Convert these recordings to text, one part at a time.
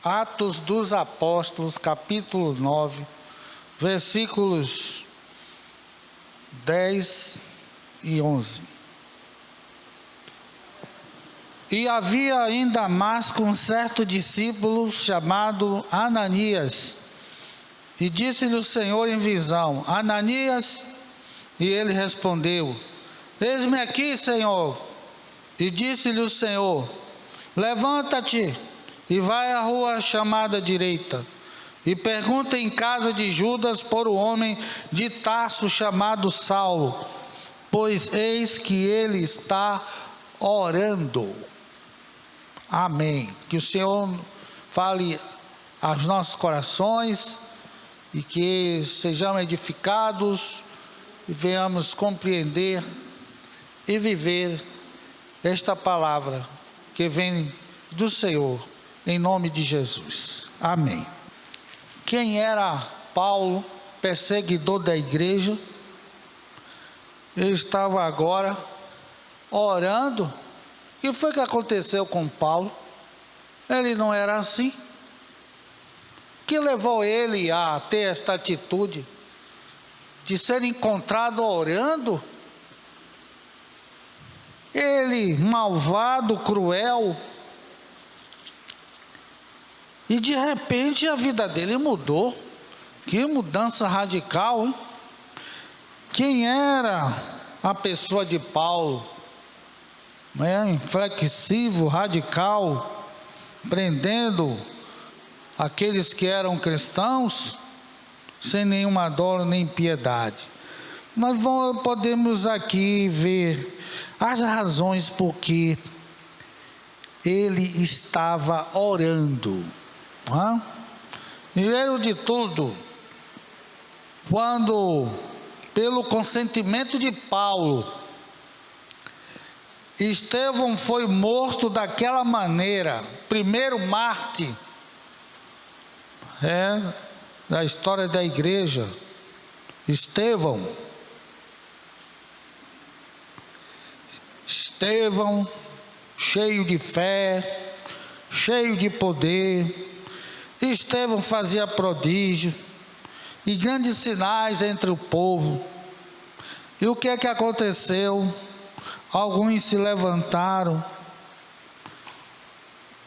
Atos dos Apóstolos, capítulo 9, versículos 10 e 11. E havia em Damasco um certo discípulo chamado Ananias, e disse-lhe o Senhor em visão: Ananias, e ele respondeu: Eis-me aqui, Senhor. E disse-lhe o Senhor: Levanta-te e vai à rua chamada direita, e pergunta em casa de Judas por um homem de Tarso chamado Saulo, pois eis que ele está orando. Amém. Que o Senhor fale aos nossos corações e que sejamos edificados e venhamos compreender e viver esta palavra que vem do Senhor, em nome de Jesus. Amém. Quem era Paulo, perseguidor da igreja? Ele estava agora orando. O que foi que aconteceu com Paulo? Ele não era assim. O que levou ele a ter esta atitude de ser encontrado orando? Ele, malvado, cruel, e de repente a vida dele mudou. Que mudança radical, hein? Quem era a pessoa de Paulo? Inflexível, radical, prendendo aqueles que eram cristãos, sem nenhuma dor nem piedade. Mas podemos aqui ver as razões por que ele estava orando. Primeiro de tudo, quando, pelo consentimento de Paulo, Estevão foi morto daquela maneira, primeiro mártir da história da igreja, Estevão, cheio de fé, cheio de poder. Estevão fazia prodígio e grandes sinais entre o povo. E o que é que aconteceu? Alguns se levantaram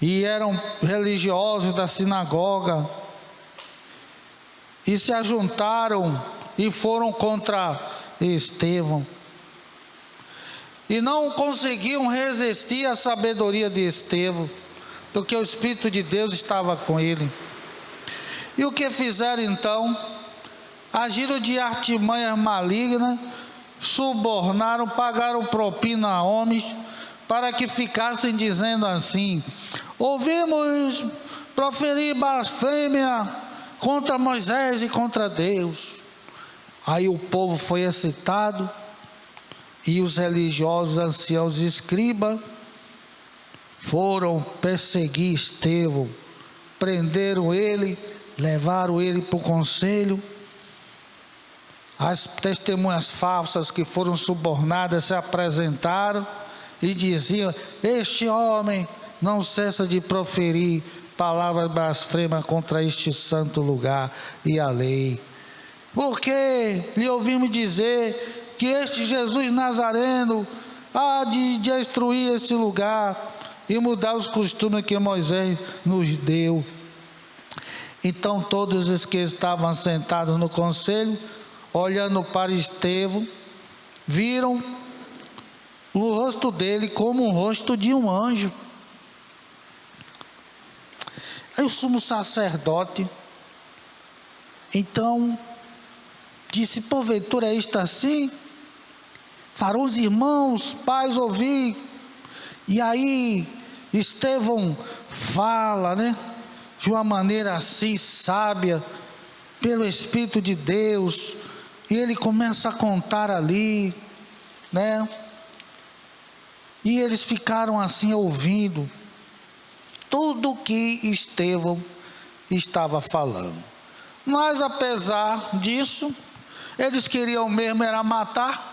e eram religiosos da sinagoga e se ajuntaram e foram contra Estevão. E não conseguiam resistir à sabedoria de Estevão, porque o Espírito de Deus estava com ele. E o que fizeram então? Agiram de artimanhas malignas, subornaram, pagaram propina a homens, para que ficassem dizendo assim: ouvimos proferir blasfêmia contra Moisés e contra Deus. Aí o povo foi excitado, e os religiosos, anciãos e escribas foram perseguir Estevão, prenderam ele, levaram ele para o conselho. As testemunhas falsas que foram subornadas se apresentaram e diziam: este homem não cessa de proferir palavras blasfemas contra este santo lugar e a lei, porque lhe ouvimos dizer que este Jesus Nazareno há de destruir este lugar e mudar os costumes que Moisés nos deu. Então todos os que estavam sentados no conselho, olhando para Estevão, viram o rosto dele como o rosto de um anjo. Aí o sumo sacerdote então disse: porventura é isto assim? Farão os irmãos, pais, ouvir. E aí Estevão fala, de uma maneira assim sábia, pelo Espírito de Deus, e ele começa a contar ali, e eles ficaram assim ouvindo tudo que Estevão estava falando. Mas apesar disso, eles queriam mesmo era matar.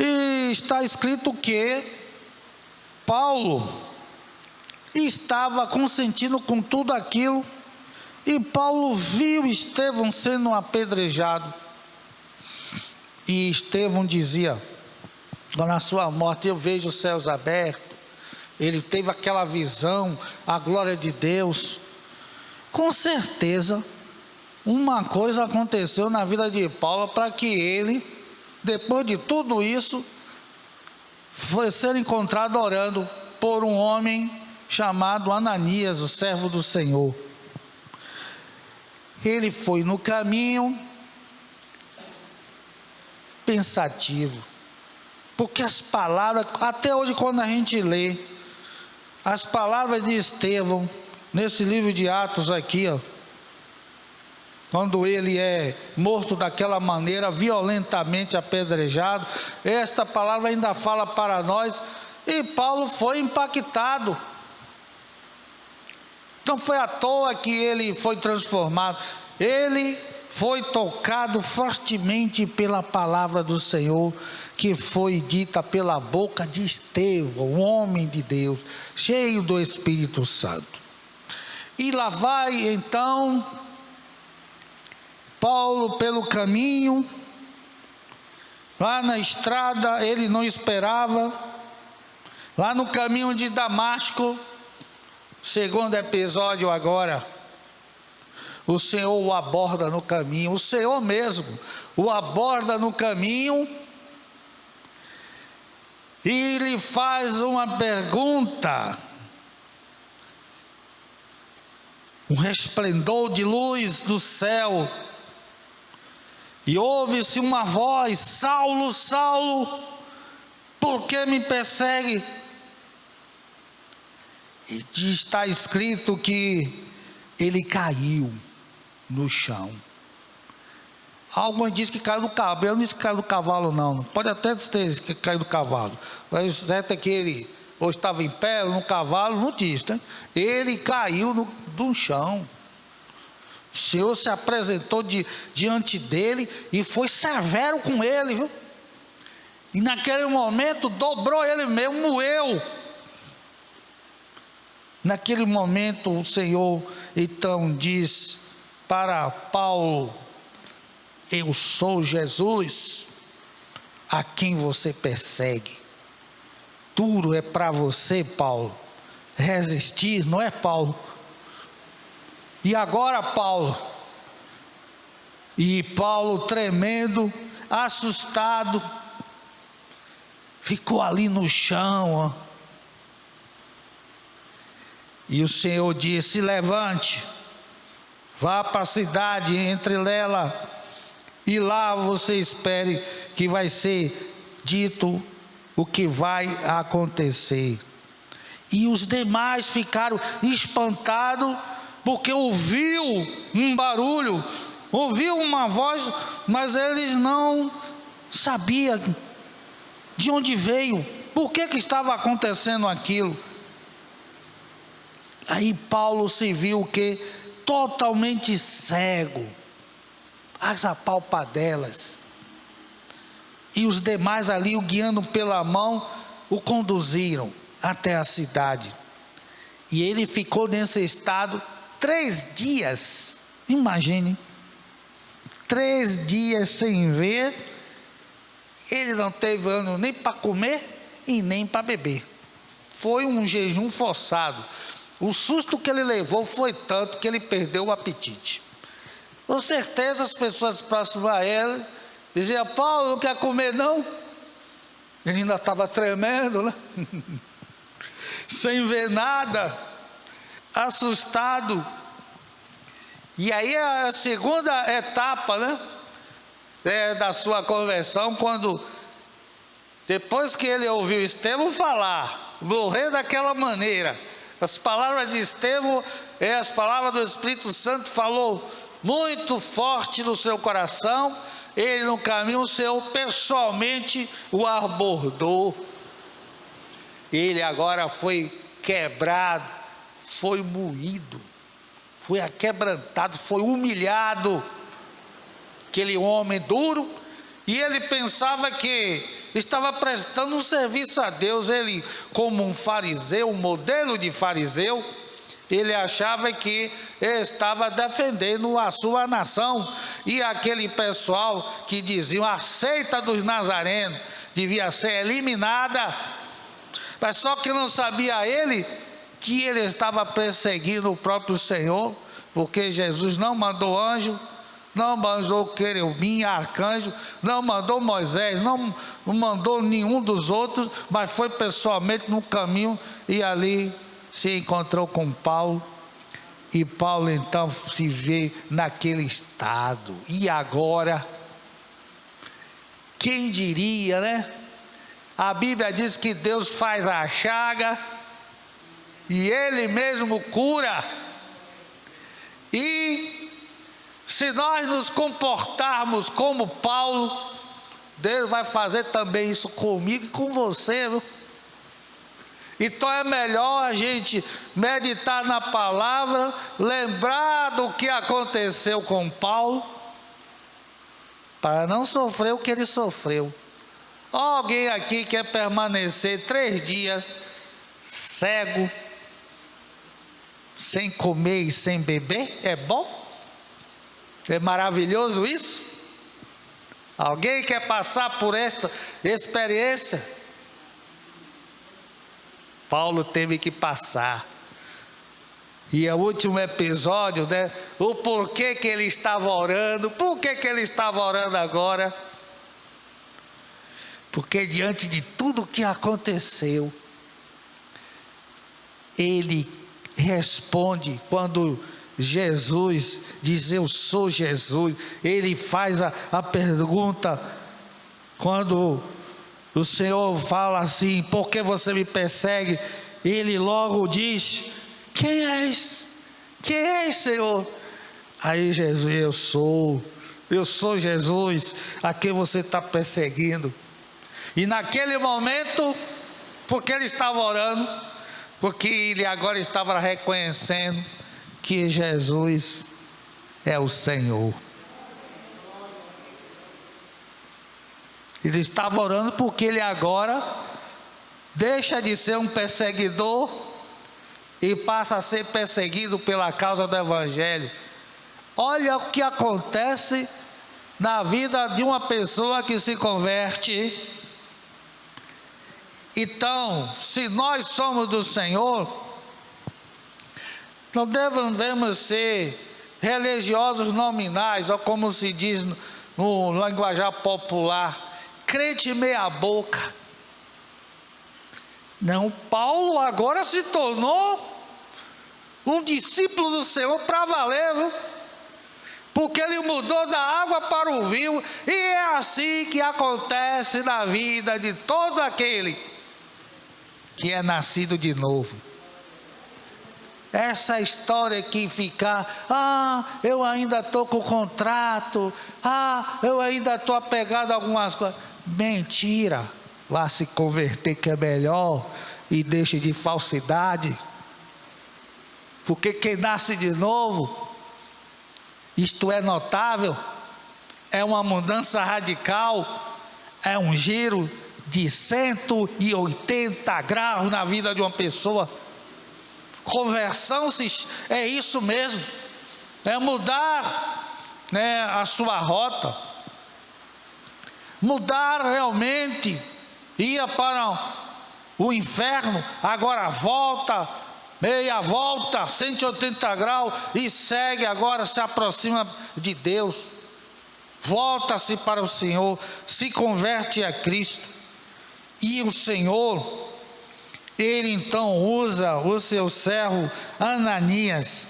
E está escrito que Paulo e estava consentindo com tudo aquilo. E Paulo viu Estevão sendo apedrejado. E Estevão dizia: na sua morte eu vejo os céus abertos. Ele teve aquela visão, a glória de Deus. Com certeza, uma coisa aconteceu na vida de Paulo para que ele, depois de tudo isso, foi ser encontrado orando por um homem chamado Ananias, o servo do Senhor. Ele foi no caminho pensativo, porque as palavras, até hoje quando a gente lê as palavras de Estevão, nesse livro de Atos aqui, quando ele é morto daquela maneira, violentamente apedrejado, esta palavra ainda fala para nós, e Paulo foi impactado. Não foi à toa que ele foi transformado, ele foi tocado fortemente pela palavra do Senhor, que foi dita pela boca de Estevão, um homem de Deus, cheio do Espírito Santo. E lá vai então Paulo pelo caminho, lá na estrada, ele não esperava, lá no caminho de Damasco, segundo episódio agora, o Senhor o aborda no caminho, o Senhor mesmo o aborda no caminho e lhe faz uma pergunta. Um resplendor de luz do céu, e ouve-se uma voz: Saulo, Saulo, por que me persegue? E está escrito que ele caiu no chão. Alguns dizem que caiu do cavalo, eu não disse que caiu do cavalo não, pode até ter que caiu do cavalo, mas certo é que ele ou estava em pé ou no cavalo, não diz, né? Ele caiu do chão. O Senhor se apresentou diante dele e foi severo com ele, viu? E naquele momento dobrou ele mesmo, moeu. Naquele momento o Senhor então diz para Paulo: eu sou Jesus a quem você persegue. Duro é para você, Paulo, resistir, não é, Paulo? E agora, Paulo? E Paulo, tremendo, assustado, ficou ali no chão. E o Senhor disse: levante, vá para a cidade, entre nela, e lá você espere que vai ser dito o que vai acontecer. E os demais ficaram espantados, porque ouviu um barulho, ouviu uma voz, mas eles não sabiam de onde veio, por que estava acontecendo aquilo. Aí Paulo se viu que totalmente cego, as apalpadelas, e os demais ali, o guiando pela mão, o conduziram até a cidade. E ele ficou nesse estado 3 dias, imagine, 3 dias sem ver. Ele não teve ânimo nem para comer e nem para beber, foi um jejum forçado. O susto que ele levou foi tanto que ele perdeu o apetite. Com certeza as pessoas próximas a ele diziam: Paulo, não quer comer não? Ele ainda estava tremendo, né? Sem ver nada, assustado. E aí a segunda etapa, né, da sua conversão, quando depois que ele ouviu Estevão falar, morrer daquela maneira, as palavras de Estevão, as palavras do Espírito Santo falou muito forte no seu coração. Ele no caminho, o Senhor pessoalmente o abordou. Ele agora foi quebrado, foi moído, foi aquebrantado, foi humilhado. Aquele homem duro, e ele pensava que estava prestando um serviço a Deus. Ele, como um fariseu, um modelo de fariseu, ele achava que estava defendendo a sua nação, e aquele pessoal que diziam a seita dos nazarenos devia ser eliminada, mas só que não sabia ele que ele estava perseguindo o próprio Senhor, porque Jesus não mandou anjo, não mandou querubim, arcanjo, não mandou Moisés, não mandou nenhum dos outros, mas foi pessoalmente no caminho e ali se encontrou com Paulo. E Paulo então se vê naquele estado. E agora, quem diria, né? A Bíblia diz que Deus faz a chaga e Ele mesmo cura. E se nós nos comportarmos como Paulo, Deus vai fazer também isso comigo e com você, viu? Então é melhor a gente meditar na palavra, lembrar do que aconteceu com Paulo, para não sofrer o que ele sofreu. Alguém aqui quer permanecer 3 dias cego, sem comer e sem beber? É bom? É maravilhoso isso? Alguém quer passar por esta experiência? Paulo teve que passar. E o último episódio, né? O porquê que ele estava orando. Por que ele estava orando agora? Porque diante de tudo que aconteceu, ele responde quando Jesus diz: eu sou Jesus. Ele faz a pergunta quando o Senhor fala assim: por que você me persegue? Ele logo diz: quem és? Quem és, Senhor? Aí Jesus: eu sou Jesus a quem você está perseguindo. E naquele momento, porque ele estava orando, porque ele agora estava reconhecendo que Jesus é o Senhor. Ele estava orando porque ele agora deixa de ser um perseguidor e passa a ser perseguido pela causa do Evangelho. Olha o que acontece na vida de uma pessoa que se converte. Então, se nós somos do Senhor, não devemos ser religiosos nominais, ou como se diz no linguajar popular, crente meia boca. Não, Paulo agora se tornou um discípulo do Senhor para valer, viu? Porque ele mudou da água para o vinho, e é assim que acontece na vida de todo aquele que é nascido de novo. Essa história que ficar: eu ainda estou com o contrato, eu ainda estou apegado a algumas coisas. Mentira. Vá se converter que é melhor, e deixe de falsidade. Porque quem nasce de novo, isto é notável, é uma mudança radical, é um giro de 180 graus na vida de uma pessoa. Conversão é isso mesmo, é mudar, né, a sua rota, mudar realmente. Ia para o inferno, agora volta, meia volta, 180 graus, e segue agora, se aproxima de Deus, volta-se para o Senhor, se converte a Cristo. E o Senhor, Ele então usa o seu servo Ananias,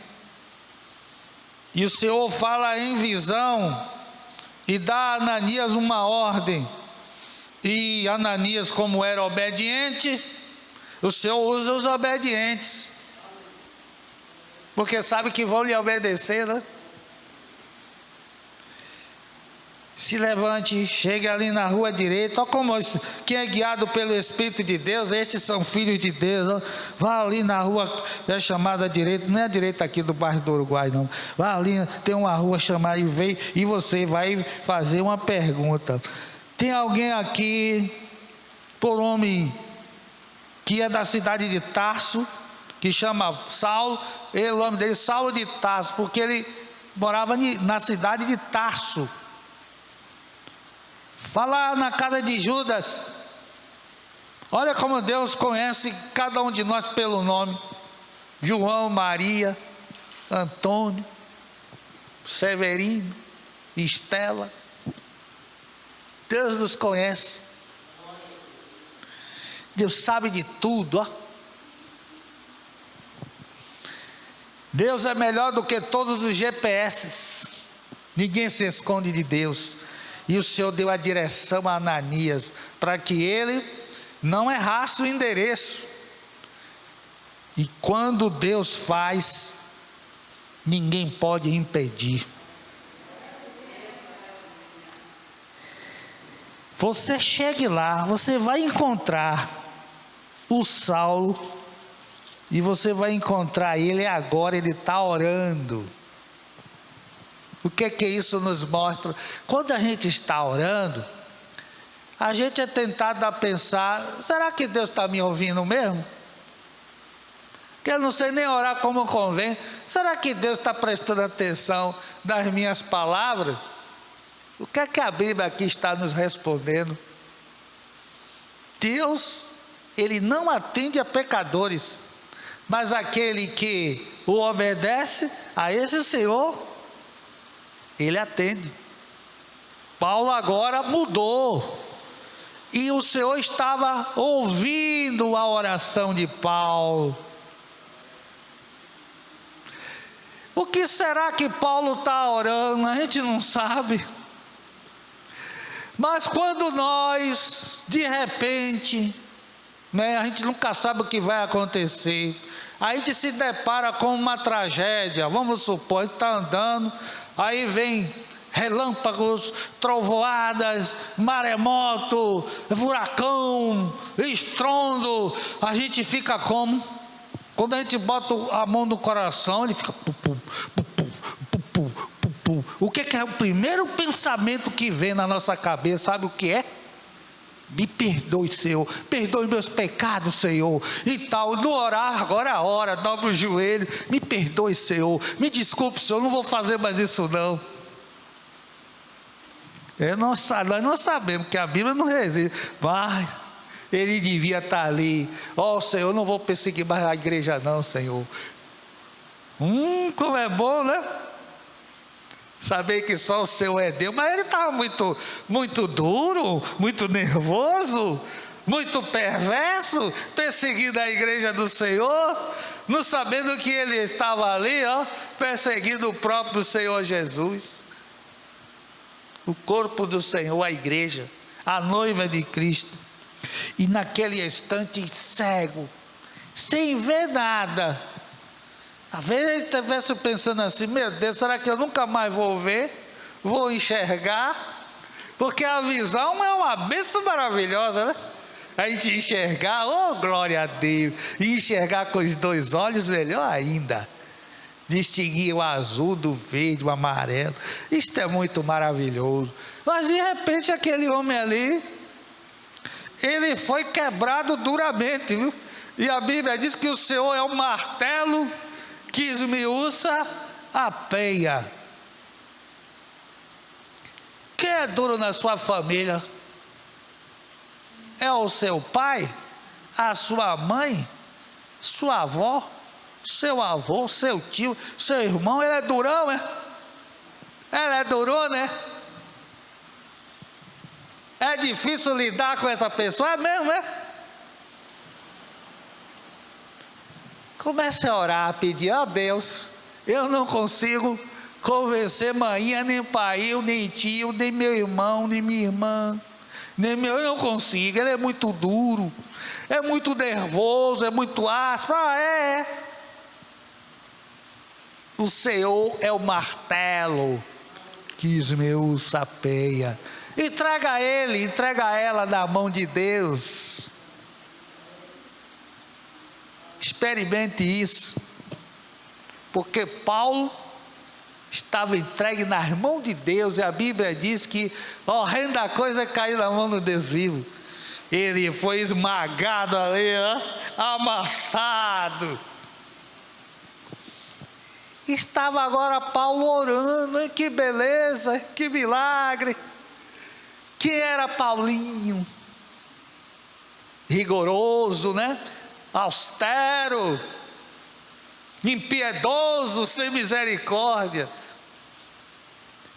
e o Senhor fala em visão, e dá a Ananias uma ordem. E Ananias, como era obediente, o Senhor usa os obedientes, porque sabe que vão lhe obedecer, né? Se levante, chegue ali na rua direita. Olha como quem é guiado pelo Espírito de Deus, estes são filhos de Deus. Vá ali na rua chamada direita, não é a direita aqui do bairro do Uruguai não. Vá ali, tem uma rua chamada, e você vai fazer uma pergunta. Tem alguém aqui por um homem que é da cidade de Tarso, que chama Saulo. O nome dele é Saulo de Tarso, porque ele morava na cidade de Tarso. Fala na casa de Judas. Olha como Deus conhece cada um de nós pelo nome: João, Maria, Antônio, Severino, Estela. Deus nos conhece. Deus sabe de tudo, ó. Deus é melhor do que todos os GPS. Ninguém se esconde de Deus. E o Senhor deu a direção a Ananias para que ele não errasse o endereço. E quando Deus faz, ninguém pode impedir. Você chegue lá, você vai encontrar o Saulo, e você vai encontrar ele agora. Ele está orando. O que isso nos mostra? Quando a gente está orando, a gente é tentado a pensar: será que Deus está me ouvindo mesmo? Que eu não sei nem orar como convém. Será que Deus está prestando atenção nas minhas palavras? O que a Bíblia aqui está nos respondendo? Deus, Ele não atende a pecadores, mas aquele que o obedece, a esse Senhor, Ele atende. Paulo agora mudou, e o Senhor estava ouvindo a oração de Paulo. O que será que Paulo está orando? A gente não sabe. Mas quando nós, de repente, a gente nunca sabe o que vai acontecer, a gente se depara com uma tragédia. Vamos supor, a gente está andando, aí vem relâmpagos, trovoadas, maremoto, furacão, estrondo. A gente fica como? Quando a gente bota a mão no coração, ele fica pupum, pupum, pupum, pupum. O que é o primeiro pensamento que vem na nossa cabeça? Sabe o que é? Me perdoe, Senhor, perdoe meus pecados, Senhor, e tal. No orar, agora é a hora, dobra o joelho, me perdoe, Senhor, me desculpe, Senhor, não vou fazer mais isso não. Nós não sabemos, que a Bíblia não resiste, mas ele devia estar ali. Senhor, não vou perseguir mais a igreja não, Senhor. Como é bom, né? Saber que só o Senhor é Deus. Mas ele estava muito duro, muito nervoso, muito perverso, perseguindo a igreja do Senhor, não sabendo que ele estava ali, perseguindo o próprio Senhor Jesus. O corpo do Senhor, a igreja, a noiva de Cristo. E naquele instante, cego, sem ver nada. Talvez ele estivesse pensando assim: meu Deus, será que eu nunca mais vou ver? Vou enxergar? Porque a visão é uma bênção maravilhosa, né? A gente enxergar, glória a Deus. E enxergar com os dois olhos, melhor ainda. Distinguir o azul do verde, o amarelo. Isto é muito maravilhoso. Mas de repente aquele homem ali, ele foi quebrado duramente, viu? E a Bíblia diz que o Senhor é o martelo que esmiuça a peia. Quem é duro na sua família? É o seu pai? A sua mãe? Sua avó? Seu avô? Seu tio? Seu irmão? Ele é durão, é? Ela é durona, é? É difícil lidar com essa pessoa, é mesmo, é? Comece a orar, a pedir a Deus. Eu não consigo convencer manhã, nem pai, nem tio, nem meu irmão, nem minha irmã, eu não consigo. Ele é muito duro, é muito nervoso, é muito áspero. O Senhor é o martelo que esmiuça a peia. Entrega ele, entrega ela na mão de Deus. Experimente isso, porque Paulo estava entregue nas mãos de Deus, e a Bíblia diz que horrenda coisa é cair na mão do Deus vivo. Ele foi esmagado ali, amassado. Estava agora Paulo orando, hein? Que beleza, que milagre. Que era Paulinho? Rigoroso, né? Austero, impiedoso, sem misericórdia.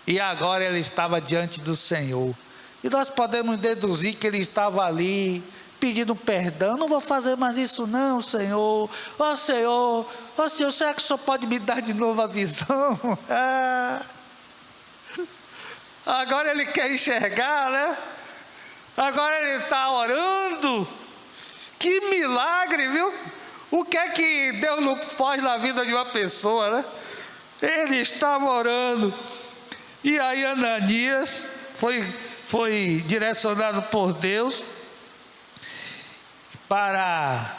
E agora ele estava diante do Senhor. E nós podemos deduzir que ele estava ali, pedindo perdão. Não vou fazer mais isso não, Senhor. Ó Senhor, será que o Senhor pode me dar de novo a visão? Agora ele quer enxergar, né? Agora ele está orando. Que milagre, viu? O que é que Deus não faz na vida de uma pessoa, né? Ele estava orando. E aí Ananias foi direcionado por Deus para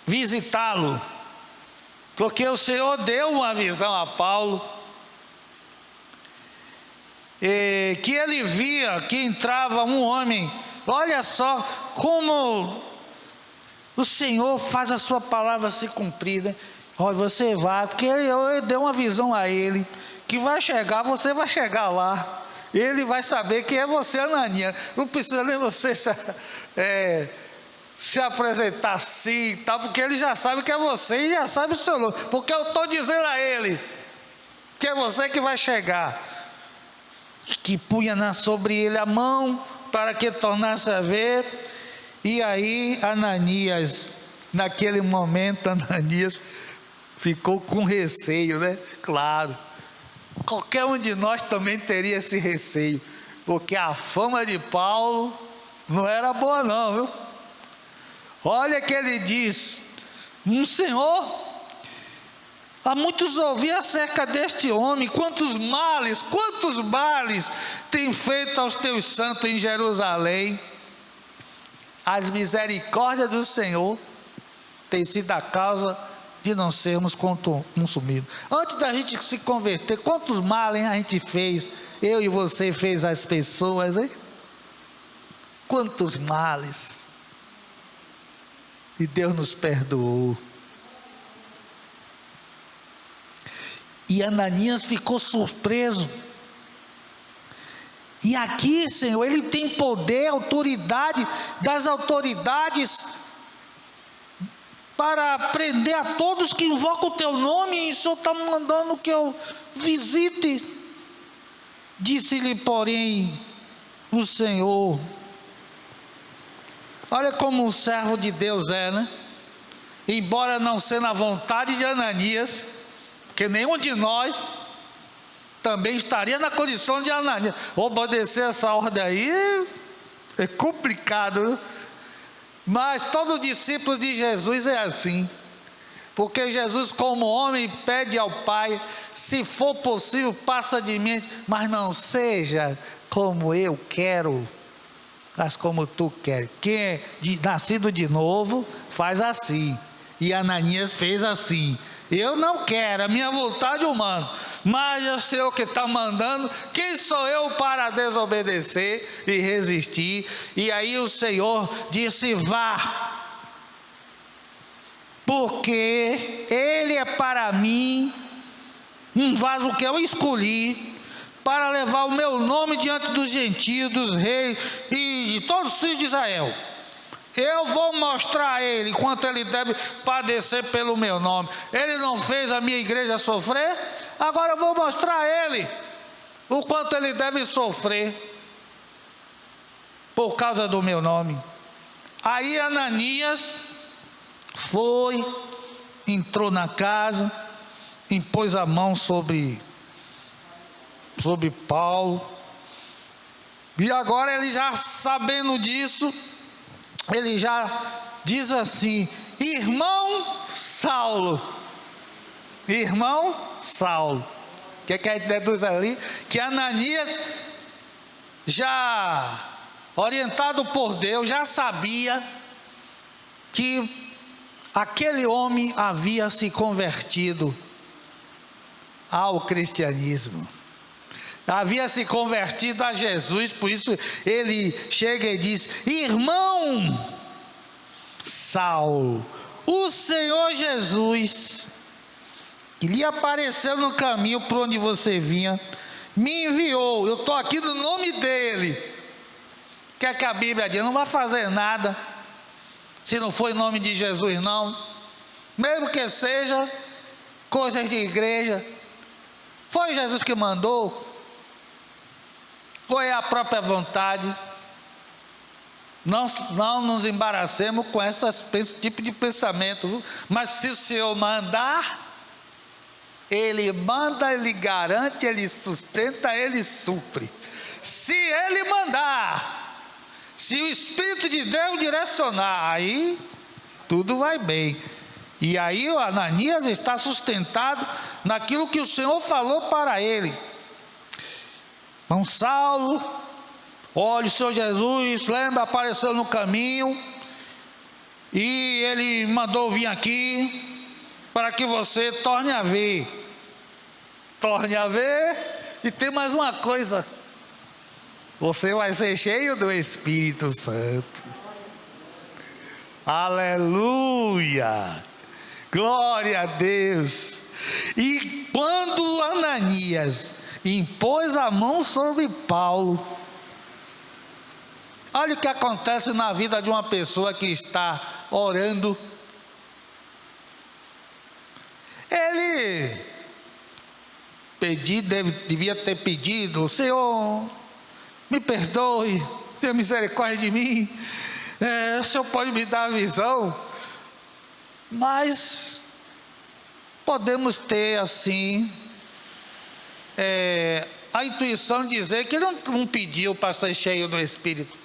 visitá-lo, porque o Senhor deu uma visão a Paulo, que ele via que entrava um homem. Olha só como o Senhor faz a sua palavra se cumprir, né? Olha, você vai, porque eu dei uma visão a ele, que vai chegar, você vai chegar lá, ele vai saber que é você, Ananias. Não precisa nem você se apresentar assim, tá? Porque ele já sabe que é você e já sabe o seu nome, porque eu estou dizendo a ele que é você que vai chegar. Que punha sobre ele a mão para que tornasse a ver. E aí Ananias, naquele momento, Ananias ficou com receio, né? Claro, qualquer um de nós também teria esse receio, porque a fama de Paulo não era boa não, viu? Olha que ele diz: Senhor, há muitos ouvi acerca deste homem, quantos males tem feito aos teus santos em Jerusalém. As misericórdias do Senhor têm sido a causa de não sermos consumidos. Antes da gente se converter, quantos males a gente fez, eu e você fez às pessoas, hein? Quantos males. E Deus nos perdoou. E Ananias ficou surpreso. E aqui, Senhor, ele tem poder, autoridade das autoridades para prender a todos que invocam o teu nome, e o Senhor está mandando que eu visite. Disse-lhe, porém, o Senhor. Olha como o servo de Deus é, né? Embora não sendo a vontade de Ananias, porque nenhum de nós também estaria na condição de Ananias. Obedecer essa ordem aí é complicado, viu? Mas todo discípulo de Jesus é assim, porque Jesus, como homem, pede ao Pai: se for possível, passa de mim, mas não seja como eu quero, mas como tu queres. Quem é nascido de novo faz assim, e Ananias fez assim. Eu não quero, a minha vontade humana, mas é o Senhor que está mandando. Quem sou eu para desobedecer e resistir? E aí o Senhor disse: vá, porque ele é para mim um vaso que eu escolhi para levar o meu nome diante dos gentios, dos reis e de todos os filhos de Israel. Eu vou mostrar a ele quanto ele deve padecer pelo meu nome. Ele não fez a minha igreja sofrer, agora eu vou mostrar a ele o quanto ele deve sofrer por causa do meu nome. Aí Ananias entrou na casa, impôs a mão sobre Paulo, e agora ele já sabendo disso, ele já diz assim: irmão Saulo. O que a gente deduz ali? Que Ananias, já orientado por Deus, já sabia que aquele homem havia se convertido ao cristianismo. havia se convertido a Jesus, por isso ele chega e diz: irmão Saulo, o Senhor Jesus, que lhe apareceu no caminho por onde você vinha, me enviou. Eu estou aqui no nome dele. O que é que a Bíblia diz? Não vai fazer nada se não for em nome de Jesus, não. Mesmo que seja coisas de igreja. Foi Jesus que mandou? Ou é a própria vontade? Não nos embaracemos com esse tipo de pensamento, viu? Mas se o Senhor mandar, Ele manda, Ele garante, Ele sustenta, Ele supre. Se Ele mandar, se o Espírito de Deus direcionar, aí tudo vai bem. E aí o Ananias está sustentado naquilo que o Senhor falou para ele. Então Saulo, olha, o Senhor Jesus, lembra, apareceu no caminho, e Ele mandou vir aqui, para que você torne a ver. Torne a ver, e tem mais uma coisa, você vai ser cheio do Espírito Santo. Aleluia, glória a Deus. E quando Ananias impôs a mão sobre Paulo, olha o que acontece na vida de uma pessoa que está orando. Ele devia ter pedido: Senhor, me perdoe, tenha misericórdia de mim, o Senhor pode me dar a visão. Mas podemos ter assim a intuição de dizer que ele não pediu para ser cheio do Espírito,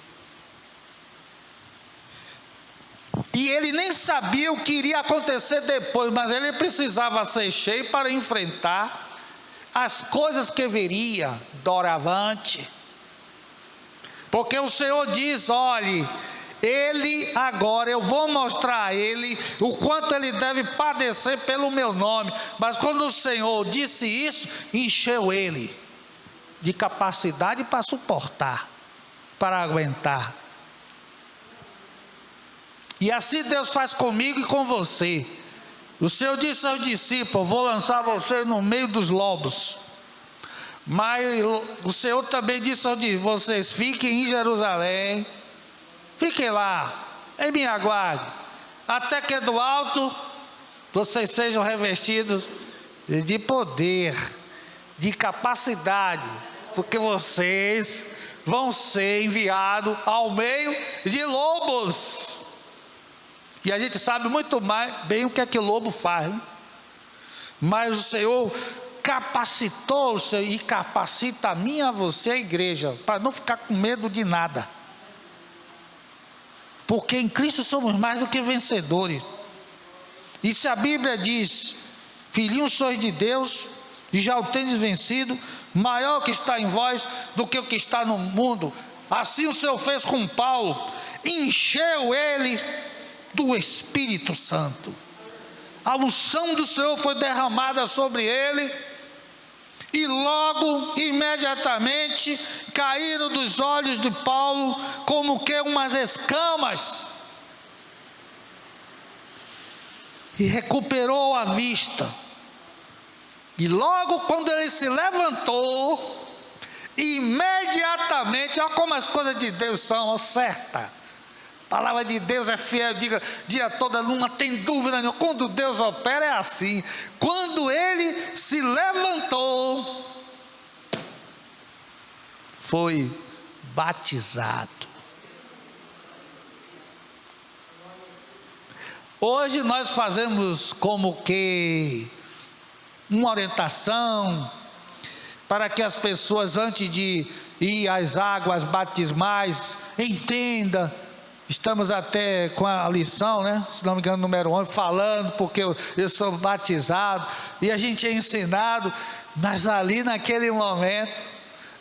e ele nem sabia o que iria acontecer depois, mas ele precisava ser cheio para enfrentar as coisas que viria doravante, porque o Senhor diz: olhe, ele agora, eu vou mostrar a ele o quanto ele deve padecer pelo meu nome. Mas quando o Senhor disse isso, encheu ele de capacidade para suportar, para aguentar. E assim Deus faz comigo e com você. O Senhor disse aos discípulos: vou lançar vocês no meio dos lobos. Mas o Senhor também disse aos discípulos: vocês fiquem em Jerusalém, fiquem lá, e me aguardem, até que do alto vocês sejam revestidos de poder, de capacidade, porque vocês vão ser enviados ao meio de lobos. E a gente sabe muito bem o que é que o lobo faz, né? Mas o Senhor capacitou o Senhor, e capacita a mim e a você, a igreja, para não ficar com medo de nada, porque em Cristo somos mais do que vencedores. E se a Bíblia diz: filhinhos sois de Deus, e já o tendes vencido, maior que está em vós do que o que está no mundo. Assim o Senhor fez com Paulo, encheu ele do Espírito Santo. A unção do Senhor foi derramada sobre ele, e logo, imediatamente, caíram dos olhos de Paulo como que umas escamas, e recuperou a vista. E logo quando ele se levantou, imediatamente, olha como as coisas de Deus são, certa. A palavra de Deus é fiel, diga dia todo, não tem dúvida nenhuma. Quando Deus opera é assim. Quando ele se levantou, foi batizado. Hoje nós fazemos como que uma orientação para que as pessoas, antes de ir às águas batismais, entendam. Estamos até com a lição, né? Se não me engano, número 11, falando porque eu sou batizado, e a gente é ensinado, mas ali naquele momento,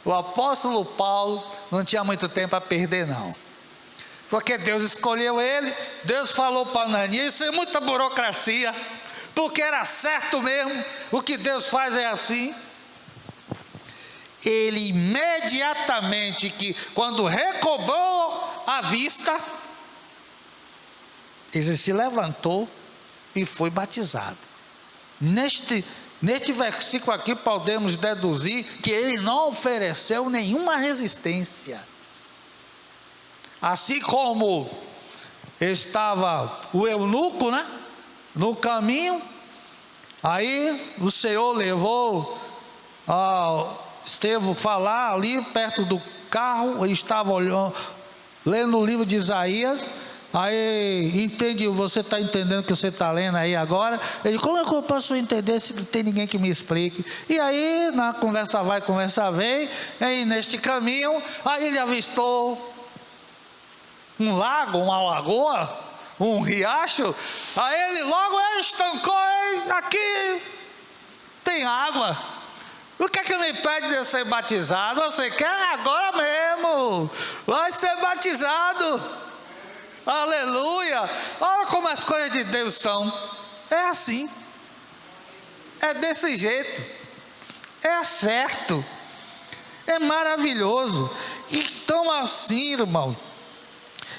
o apóstolo Paulo não tinha muito tempo a perder, não. Porque Deus escolheu ele, Deus falou para Ananias, isso é muita burocracia, porque era certo mesmo, o que Deus faz é assim. ele imediatamente, quando recobrou a vista, ele se levantou e foi batizado. Neste versículo aqui podemos deduzir que ele não ofereceu nenhuma resistência. Assim como estava o eunuco, né, no caminho, aí o Senhor levou Estevão falar ali perto do carro, ele estava olhando, lendo o livro de Isaías. Aí entendi, você está entendendo o que você está lendo aí agora? Ele, como é que eu posso entender se não tem ninguém que me explique? E aí, na conversa vai, conversa vem, aí neste caminho, aí ele avistou um lago, uma lagoa, um riacho. Aí ele logo estancou, aqui tem água. O que é que me impede de ser batizado? Você quer agora mesmo? Vai ser batizado. Aleluia! Olha como as coisas de Deus são. É assim. É desse jeito. É certo. É maravilhoso. Então assim, irmão,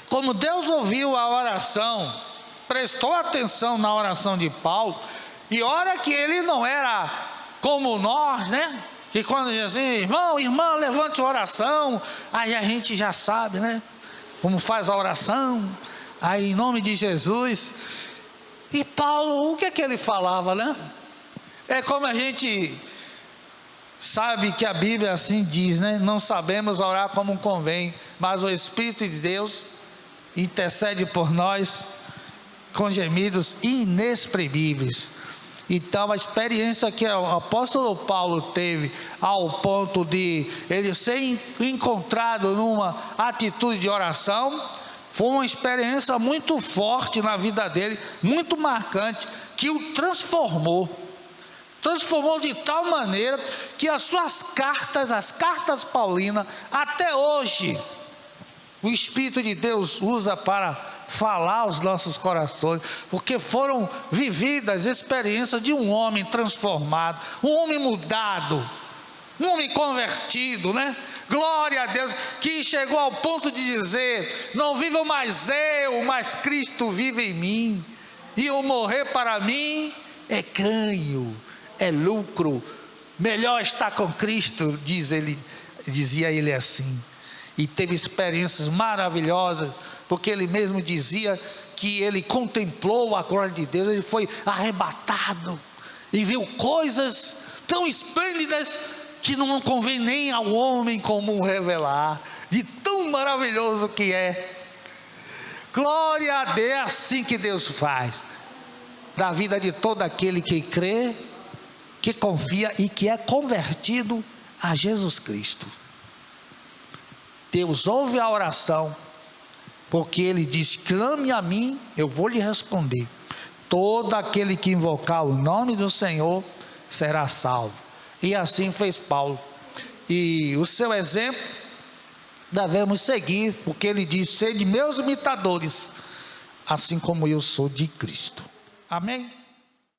como Deus ouviu a oração, prestou atenção na oração de Paulo, e olha que ele não era como nós, né? Que quando diz assim, irmão, levante a oração, aí a gente já sabe, né? Como faz a oração, aí em nome de Jesus. E Paulo, o que é que ele falava, né? É como a gente sabe que a Bíblia assim diz, né? Não sabemos orar como convém, mas o Espírito de Deus intercede por nós com gemidos inexprimíveis. Então a experiência que o apóstolo Paulo teve ao ponto de ele ser encontrado numa atitude de oração, foi uma experiência muito forte na vida dele, muito marcante, que o transformou de tal maneira que as suas cartas, as cartas paulinas, até hoje o Espírito de Deus usa para falar aos nossos corações, porque foram vividas experiências de um homem transformado, um homem mudado, um homem convertido, né? Glória a Deus, que chegou ao ponto de dizer: não vivo mais eu, mas Cristo vive em mim, e o morrer para mim é ganho, é lucro, melhor estar com Cristo, dizia ele assim. E teve experiências maravilhosas, porque ele mesmo dizia que ele contemplou a glória de Deus, ele foi arrebatado e viu coisas tão esplêndidas que não convém nem ao homem comum revelar, de tão maravilhoso que é. Glória a Deus, é assim que Deus faz na vida de todo aquele que crê, que confia e que é convertido a Jesus Cristo. Deus ouve a oração, porque ele diz: clame a mim, eu vou lhe responder. Todo aquele que invocar o nome do Senhor será salvo. E assim fez Paulo, e o seu exemplo devemos seguir, porque ele diz: sede meus imitadores, assim como eu sou de Cristo. Amém?